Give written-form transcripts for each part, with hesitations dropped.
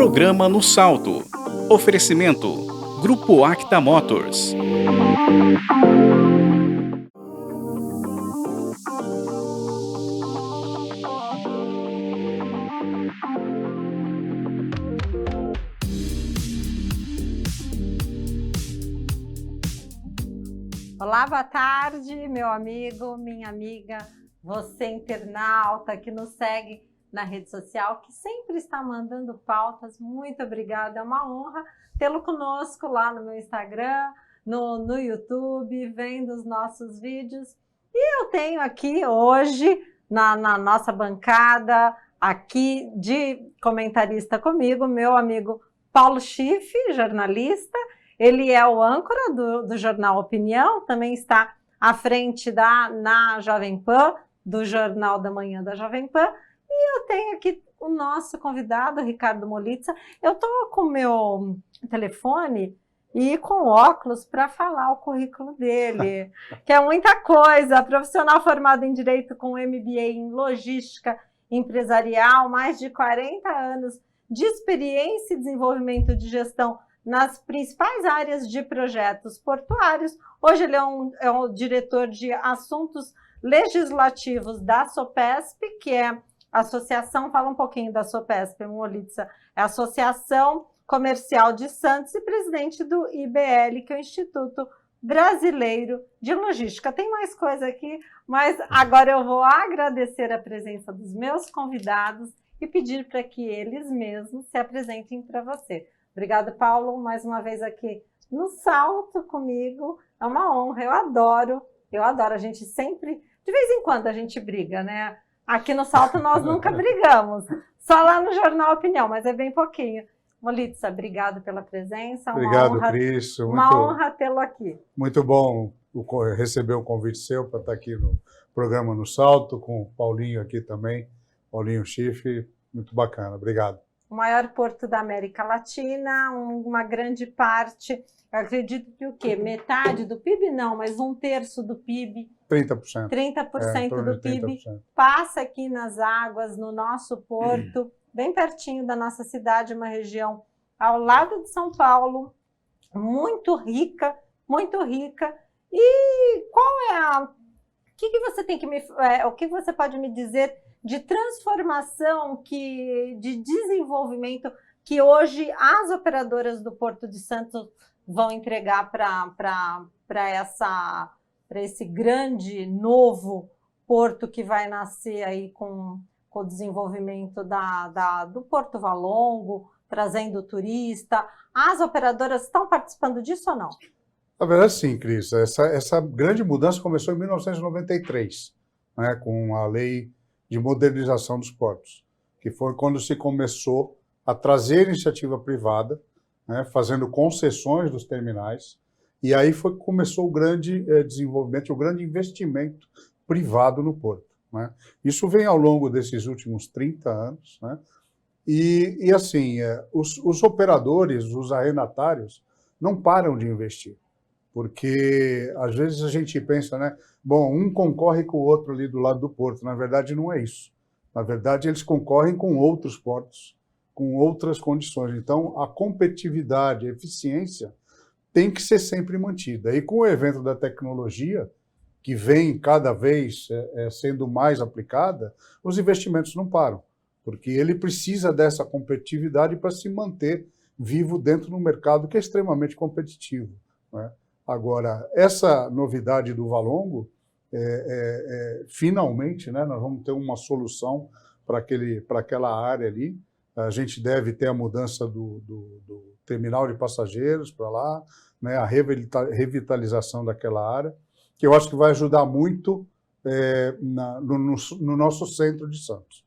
Programa No Salto. Oferecimento: Grupo Acta Motors. Olá, boa tarde, meu amigo, minha amiga, você internauta que nos segue na rede social, que sempre está mandando pautas. Muito obrigada, é uma honra tê-lo conosco lá no meu Instagram, no YouTube, vendo os nossos vídeos. E eu tenho aqui hoje, na nossa bancada, aqui de comentarista comigo, meu amigo Paulo Schiff, jornalista. Ele é o âncora do jornal Opinião, também está à frente na Jovem Pan, do Jornal da Manhã da Jovem Pan. E eu tenho aqui o nosso convidado, Ricardo Molitza. Eu estou com o meu telefone e com óculos para falar o currículo dele, que é muita coisa. Profissional formado em Direito com MBA em Logística Empresarial, mais de 40 anos de experiência e desenvolvimento de gestão nas principais áreas de projetos portuários. Hoje ele é o diretor de assuntos legislativos da SOPESP, que é a associação, fala um pouquinho da SOPESP, Molitza, é a Associação Comercial de Santos, e presidente do IBL, que é o Instituto Brasileiro de Logística. Tem mais coisa aqui, mas agora eu vou agradecer a presença dos meus convidados e pedir para que eles mesmos se apresentem para você. Obrigada, Paulo, mais uma vez aqui no Salto comigo. É uma honra, eu adoro. A gente sempre, de vez em quando a gente briga, né? Aqui no Salto nós nunca brigamos, só lá no Jornal Opinião, mas é bem pouquinho. Molitza, obrigado pela presença. Obrigado, Cris. Uma honra tê-lo aqui. Muito bom receber o convite seu para estar aqui no programa No Salto, com o Paulinho aqui também, Paulinho Schiff, muito bacana. Obrigado. O maior porto da América Latina, uma grande parte, eu acredito que o quê? Metade do PIB? Não, mas 1/3 do PIB. 30%. 30% do PIB passa aqui nas águas, no nosso porto, bem pertinho da nossa cidade, uma região ao lado de São Paulo, muito rica, muito rica. E qual é o que você tem que o que você pode me dizer de transformação, de desenvolvimento que hoje as operadoras do Porto de Santos vão entregar para esse grande novo porto que vai nascer aí com o desenvolvimento do Porto Valongo, trazendo turista? As operadoras estão participando disso ou não? Na verdade, sim, Cris. Essa grande mudança começou em 1993, né, com a Lei de Modernização dos Portos, que foi quando se começou a trazer iniciativa privada, né, fazendo concessões dos terminais, e aí começou o grande desenvolvimento, o grande investimento privado no porto, né? Isso vem ao longo desses últimos 30 anos, né? E assim, os operadores, os arrendatários, não param de investir, porque às vezes a gente pensa, né? Bom, um concorre com o outro ali do lado do porto. Na verdade, não é isso. Na verdade, eles concorrem com outros portos, com outras condições. Então, a competitividade, a eficiência tem que ser sempre mantida. E com o evento da tecnologia, que vem cada vez sendo mais aplicada, os investimentos não param, porque ele precisa dessa competitividade para se manter vivo dentro de um mercado que é extremamente competitivo, né? Agora, essa novidade do Valongo, finalmente, né, nós vamos ter uma solução para aquela área ali. A gente deve ter a mudança do terminal de passageiros para lá, né, a revitalização daquela área, que eu acho que vai ajudar muito no nosso centro de Santos.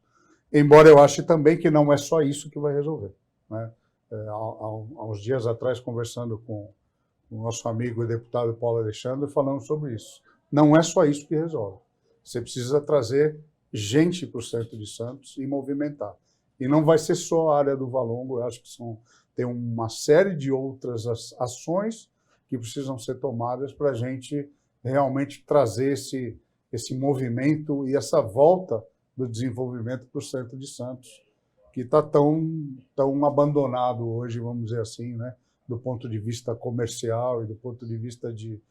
Embora eu ache também que não é só isso que vai resolver, né? Há uns dias atrás, conversando com o nosso amigo e deputado Paulo Alexandre, falando sobre isso. Não é só isso que resolve. Você precisa trazer gente para o centro de Santos e movimentar. E não vai ser só a área do Valongo, eu acho que tem uma série de outras ações que precisam ser tomadas para a gente realmente trazer esse movimento e essa volta do desenvolvimento para o centro de Santos, que está tão abandonado hoje, vamos dizer assim, né? Do ponto de vista comercial e do ponto de vista de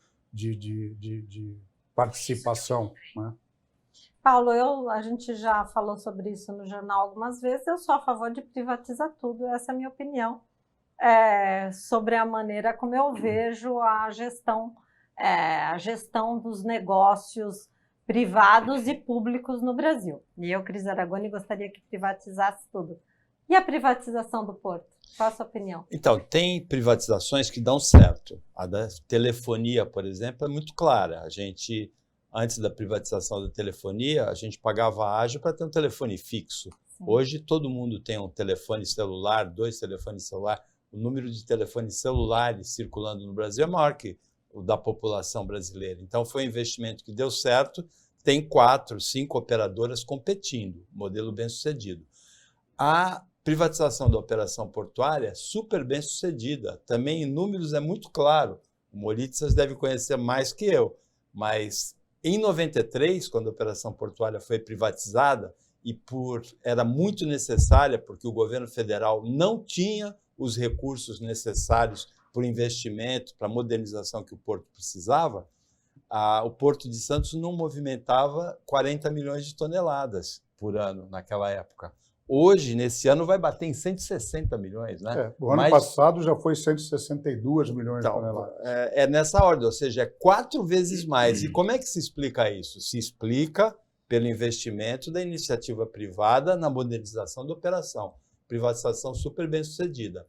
participação, né? Paulo, a gente já falou sobre isso no jornal algumas vezes, eu sou a favor de privatizar tudo, essa é a minha opinião sobre a maneira como eu vejo a gestão dos negócios privados e públicos no Brasil. E eu, Cris Aragoni, gostaria que privatizasse tudo. E a privatização do Porto? Qual a sua opinião? Então, tem privatizações que dão certo. A da telefonia, por exemplo, é muito clara. A gente, antes da privatização da telefonia, a gente pagava ágio para ter um telefone fixo. Sim. Hoje, todo mundo tem um telefone celular, 2 telefones celulares. O número de telefones celulares circulando no Brasil é maior que o da população brasileira. Então, foi um investimento que deu certo. Tem 4, 5 operadoras competindo, modelo bem-sucedido. A privatização da operação portuária é super bem sucedida. Também em números é muito claro. O Molitsas deve conhecer mais que eu. Mas em 93, quando a operação portuária foi privatizada, era muito necessária, porque o governo federal não tinha os recursos necessários para o investimento, para a modernização que o Porto precisava, o Porto de Santos não movimentava 40 milhões de toneladas por ano naquela época. Hoje, nesse ano, vai bater em 160 milhões, né? O ano passado já foi 162 milhões de toneladas. É nessa ordem, ou seja, é 4 vezes mais. E como é que se explica isso? Se explica pelo investimento da iniciativa privada na modernização da operação. Privatização super bem sucedida.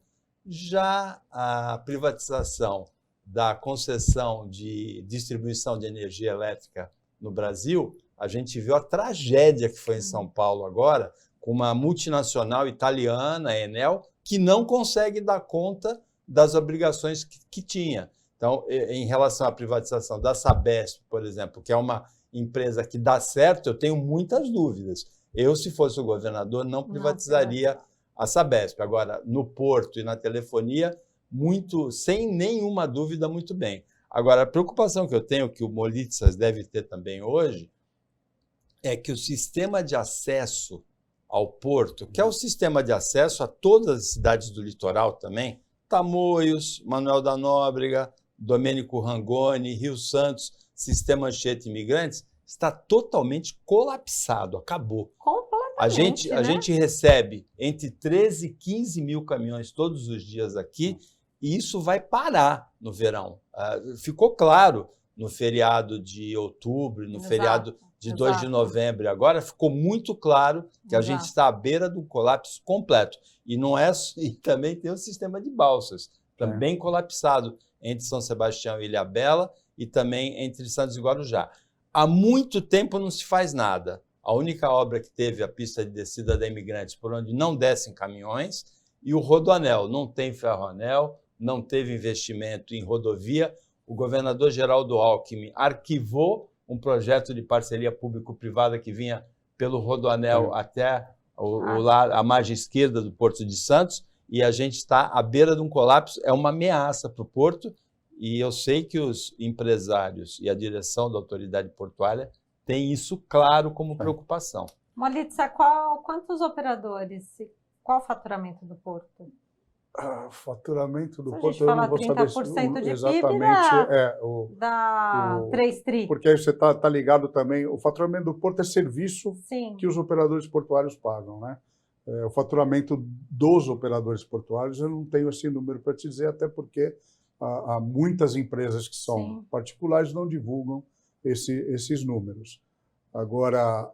Já a privatização da concessão de distribuição de energia elétrica no Brasil, a gente viu a tragédia que foi em São Paulo agora, com uma multinacional italiana, a Enel, que não consegue dar conta das obrigações que tinha. Então, em relação à privatização da Sabesp, por exemplo, que é uma empresa que dá certo, eu tenho muitas dúvidas. Eu, se fosse o governador, não privatizaria a Sabesp. Agora, no Porto e na telefonia, sem nenhuma dúvida, muito bem. Agora, a preocupação que eu tenho, que o Molitsas deve ter também hoje, é que o sistema de acesso ao Porto, que é o sistema de acesso a todas as cidades do litoral também, Tamoios, Manoel da Nóbrega, Domênico Rangoni, Rio Santos, Sistema Anchieta Imigrantes, está totalmente colapsado, acabou. Completamente, a gente recebe entre 13 e 15 mil caminhões todos os dias aqui, e isso vai parar no verão. Ficou claro no feriado de outubro, no feriado de 2 de novembro. Agora ficou muito claro que a gente está à beira do colapso completo. E também tem o sistema de balsas, também colapsado entre São Sebastião e Ilhabela e também entre Santos e Guarujá. Há muito tempo não se faz nada. A única obra que teve a pista de descida da Imigrantes, por onde não descem caminhões, e o Rodoanel. Não tem ferroanel, não teve investimento em rodovia. O governador Geraldo Alckmin arquivou um projeto de parceria público-privada que vinha pelo Rodoanel até a margem esquerda do Porto de Santos, e a gente está à beira de um colapso. É uma ameaça para o Porto, e eu sei que os empresários e a direção da autoridade portuária têm isso claro como preocupação. Molitsa, quantos operadores, qual o faturamento do Porto? O faturamento do Porto, eu não vou saber 30% de exatamente da 3 tri. Porque aí você está ligado também, o faturamento do Porto é serviço que os operadores portuários pagam, né? O faturamento dos operadores portuários, eu não tenho esse número para te dizer, até porque há muitas empresas que são particulares não divulgam esses números. Agora,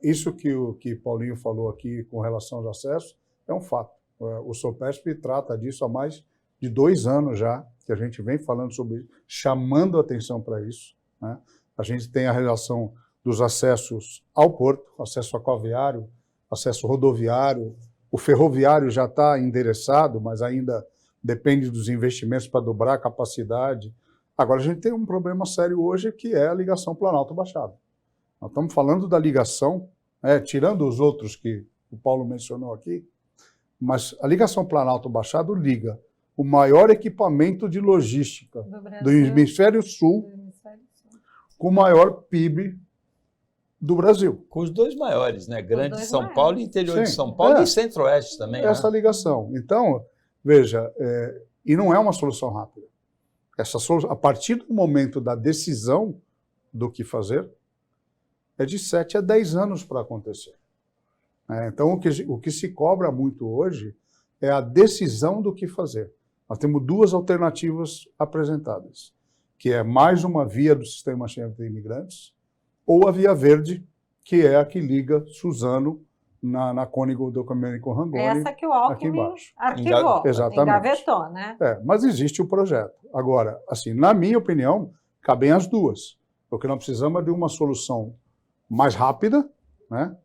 isso que Paulinho falou aqui com relação aos acessos é um fato. O Sopesp trata disso há mais de 2 anos já, que a gente vem falando sobre isso, chamando a atenção para isso, né? A gente tem a relação dos acessos ao porto, acesso aquaviário, acesso rodoviário, o ferroviário já está endereçado, mas ainda depende dos investimentos para dobrar a capacidade. Agora, a gente tem um problema sério hoje, que é a ligação Planalto-Baixada. Nós estamos falando da ligação, tirando os outros que o Paulo mencionou aqui, mas a ligação Planalto-Baixada liga o maior equipamento de logística do Hemisfério Sul com o maior PIB do Brasil. Com os dois maiores, né? Grande dois São maiores. Paulo e interior de Sim, São Paulo é. e Centro-Oeste também. Essa né? ligação. Então, veja, e não é uma solução rápida. A partir do momento da decisão do que fazer, é de 7 a 10 anos para acontecer. Então, o que se cobra muito hoje é a decisão do que fazer. Nós temos duas alternativas apresentadas, que é mais uma via do sistema Schengen de imigrantes, ou a via verde, que é a que liga Suzano na Cônigo do Comênico Rangoni. Essa que o aqui Alckmin embaixo. arquivou, Exatamente. engavetou, né? Mas existe o projeto. Agora, assim, na minha opinião, cabem as duas. Porque nós precisamos de uma solução mais rápida, né?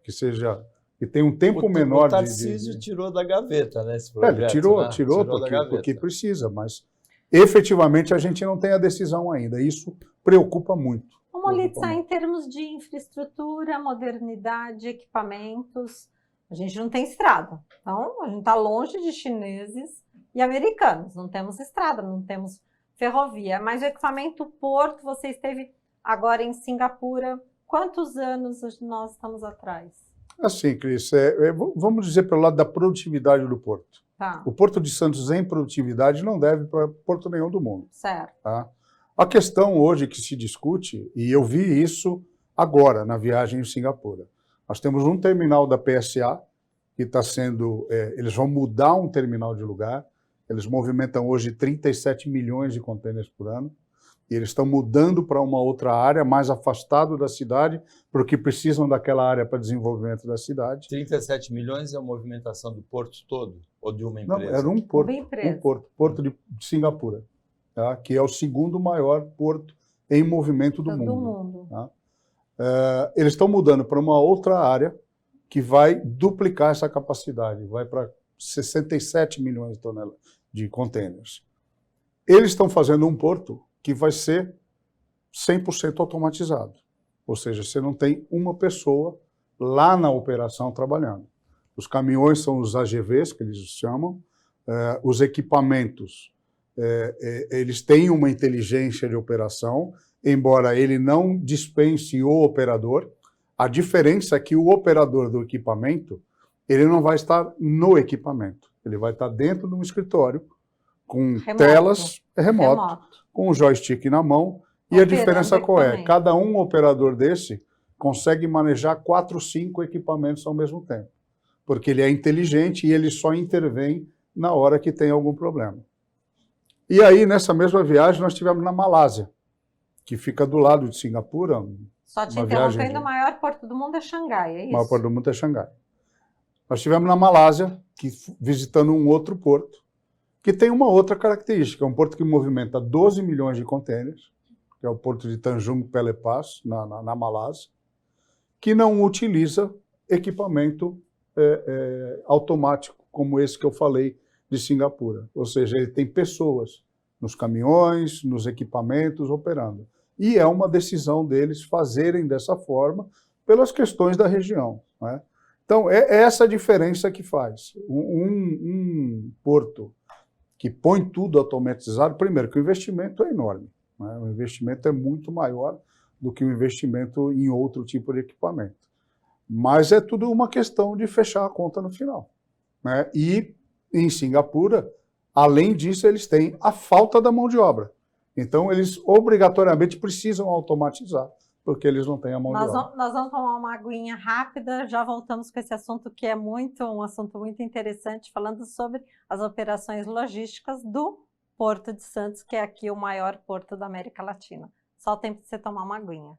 Que tenha um tempo menor o Tarcísio tirou da gaveta, né, esse ele projeto. tirou da gaveta. porque precisa, mas efetivamente a gente não tem a decisão ainda. Isso preocupa muito. Ô, Molitsa, em termos de infraestrutura, modernidade, equipamentos, a gente não tem estrada. Então, a gente está longe de chineses e americanos. Não temos estrada, não temos ferrovia. Mas o equipamento porto, você esteve agora em Singapura. Quantos anos nós estamos atrás? Assim, Cris, vamos dizer pelo lado da produtividade do porto. Tá. O Porto de Santos em produtividade não deve para porto nenhum do mundo. Certo. Tá? A questão hoje que se discute, e eu vi isso agora na viagem em Singapura, nós temos um terminal da PSA que está sendo, eles vão mudar um terminal de lugar, eles movimentam hoje 37 milhões de contêineres por ano, e eles estão mudando para uma outra área, mais afastado da cidade, porque precisam daquela área para desenvolvimento da cidade. 37 milhões é a movimentação do porto todo? Ou de uma empresa? Não, era um porto de Singapura, tá? Que é o segundo maior porto em movimento do mundo. Tá? Eles estão mudando para uma outra área que vai duplicar essa capacidade, vai para 67 milhões de contêineres. Eles estão fazendo um porto que vai ser 100% automatizado. Ou seja, você não tem uma pessoa lá na operação trabalhando. Os caminhões são os AGVs, que eles chamam, os equipamentos, eles têm uma inteligência de operação, embora ele não dispense o operador. A diferença é que o operador do equipamento, ele não vai estar no equipamento, ele vai estar dentro de um escritório, com telas remoto, com o joystick na mão. E a diferença qual é? Cada um operador desse consegue manejar 4 ou 5 equipamentos ao mesmo tempo, porque ele é inteligente e ele só intervém na hora que tem algum problema. E aí, nessa mesma viagem, nós estivemos na Malásia, que fica do lado de Singapura. Só te interrompendo, o maior porto do mundo é Xangai, é isso? O maior porto do mundo é Xangai. Nós estivemos na Malásia, visitando um outro porto, que tem uma outra característica, é um porto que movimenta 12 milhões de contêineres, que é o porto de Tanjung Pelepas, na Malásia, que não utiliza equipamento automático, como esse que eu falei de Singapura. Ou seja, ele tem pessoas nos caminhões, nos equipamentos operando. E é uma decisão deles fazerem dessa forma pelas questões da região, né? Então, é essa diferença que faz. Um porto que põe tudo automatizado, primeiro, que o investimento é enorme, né? O investimento é muito maior do que o investimento em outro tipo de equipamento. Mas é tudo uma questão de fechar a conta no final, né? E em Singapura, além disso, eles têm a falta da mão de obra. Então, eles obrigatoriamente precisam automatizar, porque eles não têm a mão de obra. Nós vamos tomar uma aguinha rápida, já voltamos com esse assunto que é um assunto muito interessante, falando sobre as operações logísticas do Porto de Santos, que é aqui o maior porto da América Latina. Só o tempo de você tomar uma aguinha.